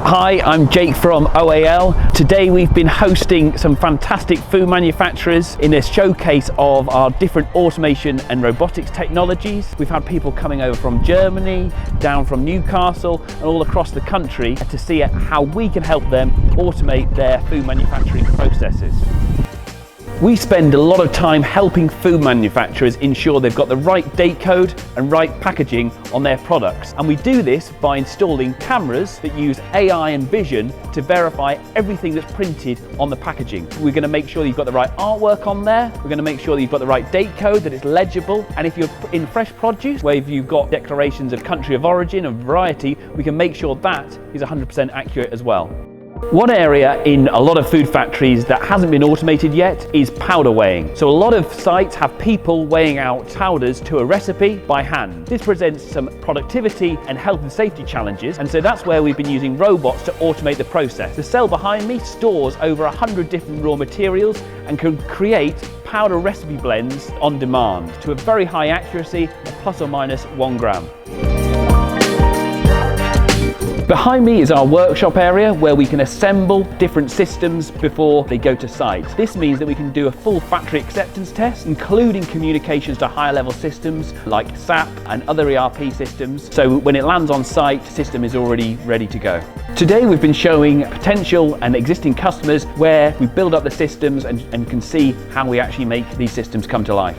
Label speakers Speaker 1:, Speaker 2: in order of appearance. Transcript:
Speaker 1: Hi, I'm Jake from OAL. Today we've been hosting some fantastic food manufacturers in a showcase of our different automation and robotics technologies. We've had people coming over from Germany, down from Newcastle and all across the country to see how we can help them automate their food manufacturing processes. We spend a lot of time helping food manufacturers ensure they've got the right date code and right packaging on their products. And we do this by installing cameras that use AI and vision to verify everything that's printed on the packaging. We're going to make sure you've got the right artwork on there. We're going to make sure that you've got the right date code, that it's legible. And if you're in fresh produce, where you've got declarations of country of origin and variety, we can make sure that is 100% accurate as well. One area in a lot of food factories that hasn't been automated yet is powder weighing. So a lot of sites have people weighing out powders to a recipe by hand. This presents some productivity and health and safety challenges, and so that's where we've been using robots to automate the process. The cell behind me stores over 100 different raw materials and can create powder recipe blends on demand to a very high accuracy of plus or minus 1 gram. Behind me is our workshop area where we can assemble different systems before they go to site. This means that we can do a full factory acceptance test, including communications to higher level systems like SAP and other ERP systems. So when it lands on site, the system is already ready to go. Today we've been showing potential and existing customers where we build up the systems and can see how we actually make these systems come to life.